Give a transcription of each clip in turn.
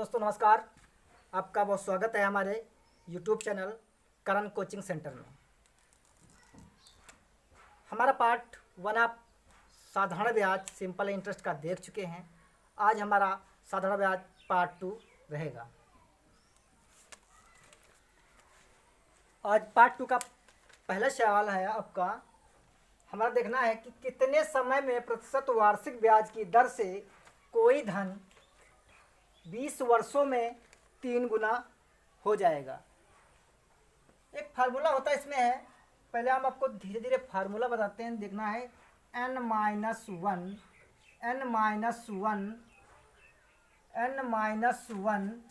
दोस्तों नमस्कार। आपका बहुत स्वागत है हमारे यूट्यूब चैनल करण कोचिंग सेंटर में। हमारा पार्ट 1 आप साधारण ब्याज सिंपल इंटरेस्ट का देख चुके हैं। आज हमारा साधारण ब्याज पार्ट 2 रहेगा। आज पार्ट 2 का पहला सवाल है आपका, हमारा देखना है कि कितने समय में प्रतिशत वार्षिक ब्याज की दर से कोई धन 20 वर्षों में 3 गुना हो जाएगा। एक फार्मूला होता है इसमें है, पहले हम आपको धीरे धीरे फार्मूला बताते हैं। देखना है n माइनस वन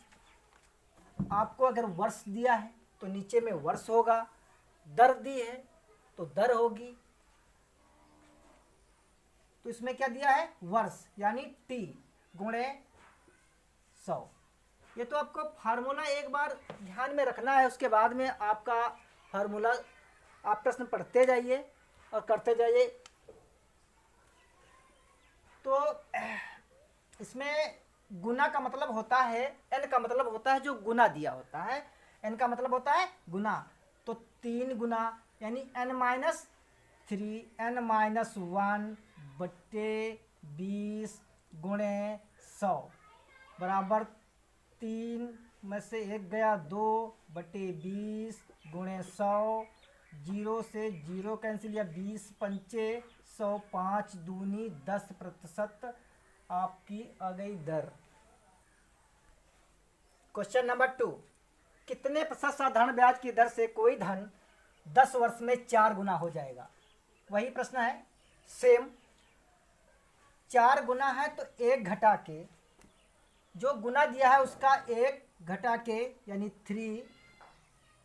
आपको अगर वर्ष दिया है तो नीचे में वर्ष होगा, दर दी है तो दर होगी। तो इसमें क्या दिया है, वर्ष यानी t गुणे 100। ये तो आपको फार्मूला एक बार ध्यान में रखना है, उसके बाद में आपका फार्मूला आप प्रश्न पढ़ते जाइए और करते जाइए। तो इसमें गुना का मतलब होता है, n का मतलब होता है जो गुना दिया होता है, n का मतलब होता है गुना। तो 3 गुना यानी n-3 बट्टे 20 गुणे 100 बराबर 3 में से 1 गया 2 बटे 20 गुणे 100। 0 से 0 कैंसिल या 20 पंचे 100, 5 दूनी 10% आपकी आ गई दर। क्वेश्चन नंबर 2, कितने प्रतिशत साधारण ब्याज की दर से कोई धन 10 वर्ष में 4 गुना हो जाएगा। वही प्रश्न है, सेम 4 गुना है तो 1 घटा के जो गुना दिया है उसका 1 घटा के यानी 3,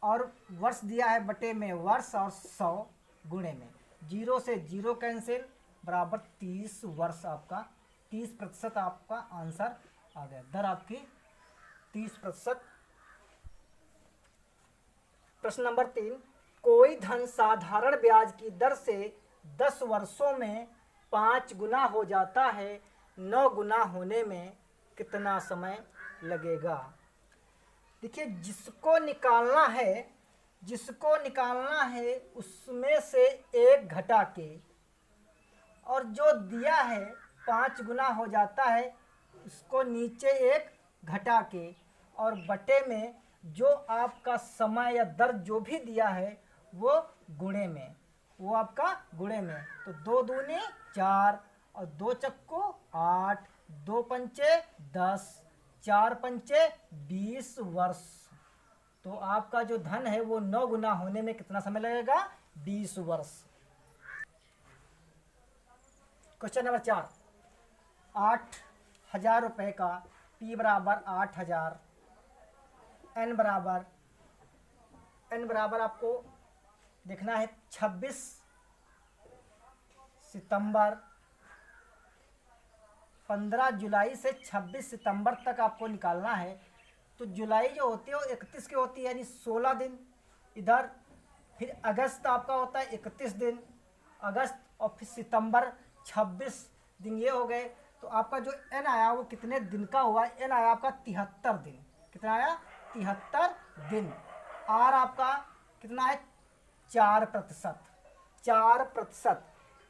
और वर्ष दिया है बटे में वर्ष और 100 गुणे में 0 से 0 कैंसिल बराबर 30 वर्ष। आपका 30% आपका आंसर आ गया, दर आपकी 30%। प्रश्न नंबर 3, कोई धन साधारण ब्याज की दर से 10 वर्षों में 5 गुना हो जाता है, 9 गुना होने में कितना समय लगेगा। देखिए जिसको निकालना है उसमें से 1 घटा के, और जो दिया है 5 गुना हो जाता है उसको नीचे 1 घटा के, और बटे में जो आपका समय या दर जो भी दिया है वो गुणे में, वो आपका गुणे में। तो 2 दूनी 4 और 2 चक्को 8, 2 पंचे 10, 4 पंचे 20 वर्ष। तो आपका जो धन है वो 9 गुना होने में कितना समय लगेगा, 20 वर्ष। क्वेश्चन नंबर 4, 8,000 रुपये का P बराबर 8,000, N बराबर आपको देखना है 26 सितंबर, 15 जुलाई से 26 सितंबर तक आपको निकालना है। तो जुलाई जो होती है वो 31 की होती है यानी 16 दिन इधर, फिर अगस्त आपका होता है 31 दिन अगस्त, और फिर सितंबर 26 दिन, ये हो गए। तो आपका जो n आया वो कितने दिन का हुआ, n आया आपका 73 दिन। कितना आया, 73 दिन। R आपका कितना है, 4%।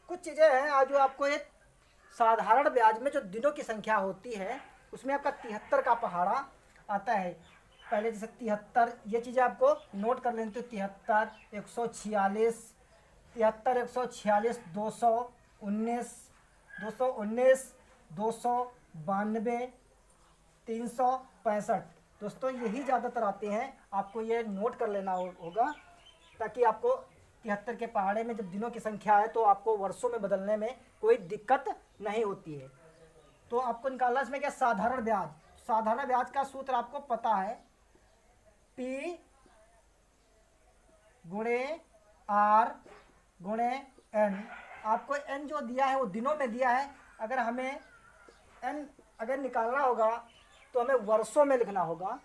कुछ चीज़ें हैं आज जो आपको एक साधारण ब्याज में जो दिनों की संख्या होती है उसमें आपका 73 का पहाड़ा आता है। पहले जैसे 73, ये चीज़ें आपको नोट कर लेते हो, 73, 146, 73, 146, 219, 292, 365। दोस्तों यही ज़्यादातर आते हैं, आपको ये नोट कर लेना होगा ताकि आपको 73 के पहाड़े में जब दिनों की संख्या है तो आपको वर्षों में बदलने में कोई दिक्कत नहीं होती है। तो आपको निकालना इसमें क्या, साधारण ब्याज। साधारण ब्याज का सूत्र आपको पता है, P गुणे R गुणे N। आपको N जो दिया है वो दिनों में दिया है, अगर हमें N अगर निकालना होगा तो हमें वर्षों में लिखना होगा।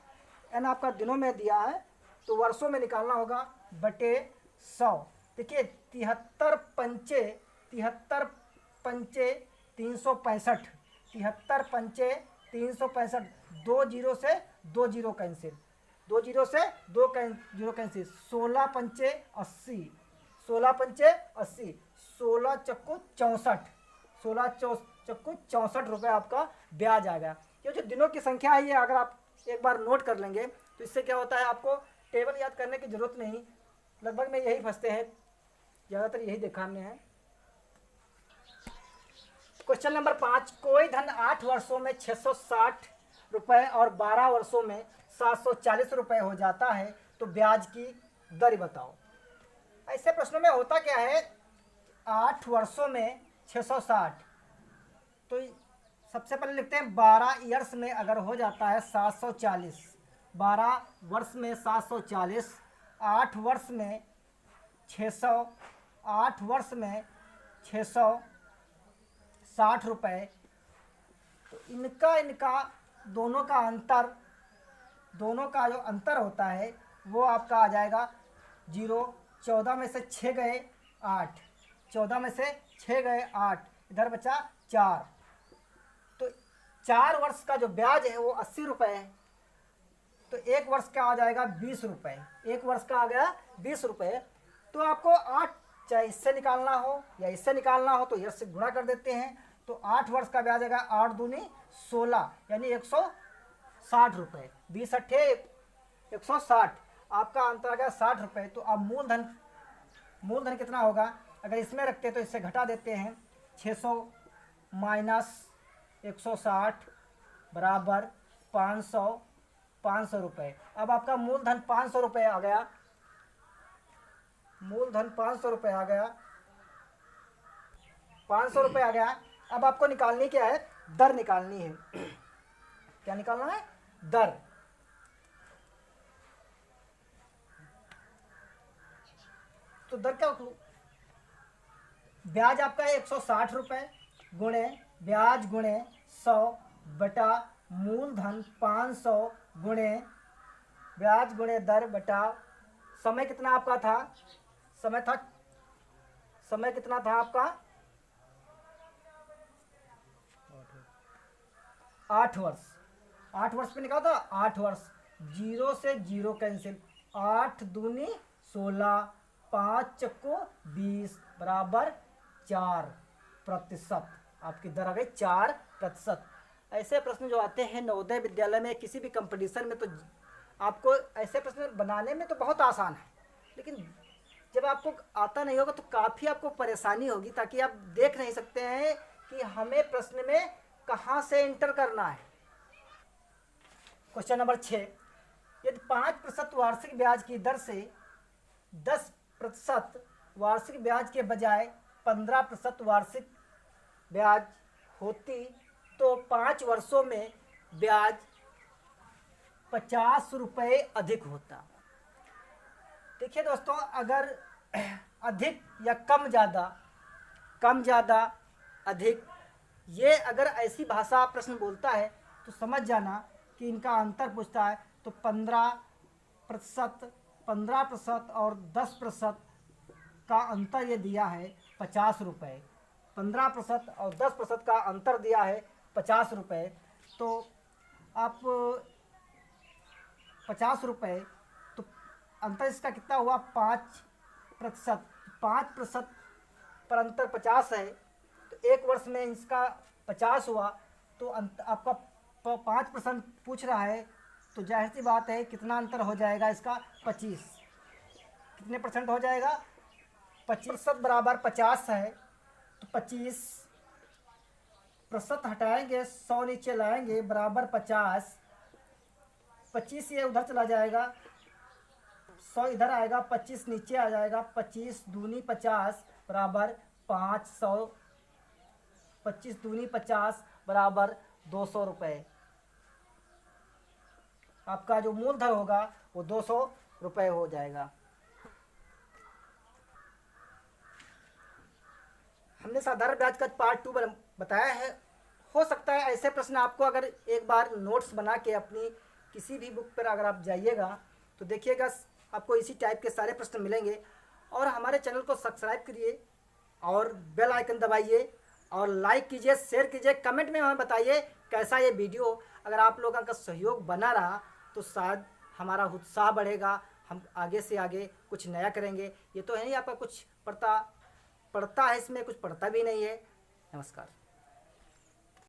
N आपका दिनों में दिया है तो वर्षों में निकालना होगा बटे 100। देखिए 73 पंचे 365, 73 पंचे 365, 2 जीरो से 2 जीरो कैंसिल, 2 जीरो से 2 जीरो कैंसिल, 16 पंचे 80, 16 पंचे 80, 16 चक्कू 64, 16 चक्कू 64 रुपये आपका ब्याज आ गया। ये जो दिनों की संख्या है ये अगर आप एक बार नोट कर लेंगे तो इससे क्या होता है, आपको टेबल याद करने की ज़रूरत नहीं, लगभग में यही फंसते हैं, ज़्यादातर यही देखा हमने है। क्वेश्चन नंबर 5, कोई धन 8 वर्षों में 660 रुपये और 12 वर्षों में 740 रुपये हो जाता है तो ब्याज की दर बताओ। ऐसे प्रश्नों में होता क्या है, 8 वर्षों में 660, तो सबसे पहले लिखते हैं 12 ईयर्स में अगर हो जाता है 740, 12 वर्ष में 740, 8 वर्ष में 600, 8 वर्ष में 660 रुपये, तो इनका दोनों का अंतर, दोनों का जो अंतर होता है वो आपका आ जाएगा 0। 14 में से 6 गए 8, 14 में से 6 गए 8, इधर बचा 4, तो 4 वर्ष का जो ब्याज है वो 80 रुपये है, तो 1 वर्ष का आ जाएगा 20 रुपये, 1 वर्ष का आ गया 20 रुपये। तो आपको 8 चाहे इससे निकालना हो या इससे निकालना हो तो इससे गुणा कर देते हैं, तो 8 वर्ष का ब्याज आएगा 8 दूनी 16 यानी 160 रुपये, 20 अट्ठे 160, आपका अंतर आ गया 60 रुपये। तो अब मूलधन कितना होगा, अगर इसमें रखते हैं तो इससे घटा देते हैं, 600 माइनस 160 बराबर 500 रुपये। अब आपका मूलधन 500 रुपये आ गया, मूलधन 500 रुपये आ गया, 500 रुपये आ गया। अब आपको निकालनी क्या है, दर निकालनी है। क्या निकालना है, दर। तो दर क्या, ब्याज आपका है 160 रुपये गुणे ब्याज गुणे 100 बटा मूलधन 500 गुणे ब्याज गुणे दर बटा समय कितना आपका था, समय कितना था आपका 8 वर्ष, 8 वर्ष पे निकाला था 8 वर्ष, 0 से 0 कैंसिल, 8 दूनी 16, 5 चक्को 20 बराबर 4%, आपकी दर आ गई 4%। ऐसे प्रश्न जो आते हैं नवोदय विद्यालय में किसी भी कंपटीशन में, तो आपको ऐसे प्रश्न बनाने में तो बहुत आसान है, लेकिन जब आपको आता नहीं होगा तो काफ़ी आपको परेशानी होगी, ताकि आप देख नहीं सकते हैं कि हमें प्रश्न में कहाँ से एंटर करना है। क्वेश्चन नंबर 6, यदि 5% वार्षिक ब्याज की दर से 10% वार्षिक ब्याज के बजाय 15% वार्षिक ब्याज होती तो 5 वर्षों में ब्याज 50 रुपये अधिक होता। देखिए दोस्तों, अगर अधिक या कम ज़्यादा अधिक, ये अगर ऐसी भाषा प्रश्न बोलता है तो समझ जाना कि इनका अंतर पूछता है। तो 15% और 10% का अंतर ये दिया है 50 रुपये, 15% और 10% का अंतर दिया है 50 रुपये। तो आप 50 रुपये, तो अंतर इसका कितना हुआ 5%, 5% पर अंतर 50 है, तो 1 वर्ष में इसका 50 हुआ, तो आपका 5% पूछ रहा है, तो जाहिर सी बात है कितना अंतर हो जाएगा इसका 25, कितने परसेंट हो जाएगा 25% बराबर 50 है, तो 25% हटाएंगे 100 नीचे लाएंगे बराबर 50, 25 ये उधर चला जाएगा, 100 इधर आएगा, 25 नीचे आ जाएगा, 25 दूनी 50 बराबर 500, 25 दूनी 50 बराबर 200 रुपये। आपका जो मूलधन होगा वो 200 रुपये हो जाएगा। हमने साधारण ब्याज का पार्ट 2 बताया है। हो सकता है ऐसे प्रश्न आपको अगर एक बार नोट्स बना के अपनी किसी भी बुक पर अगर आप जाइएगा तो देखिएगा आपको इसी टाइप के सारे प्रश्न मिलेंगे। और हमारे चैनल को सब्सक्राइब करिए और बेल आइकन दबाइए और लाइक कीजिए, शेयर कीजिए, कमेंट में हमें बताइए कैसा ये वीडियो। अगर आप लोगों का सहयोग बना रहा तो शायद हमारा उत्साह बढ़ेगा, हम आगे से आगे कुछ नया करेंगे। ये तो है नहीं आपका कुछ पढ़ता है, इसमें कुछ पढ़ता भी नहीं है। नमस्कार।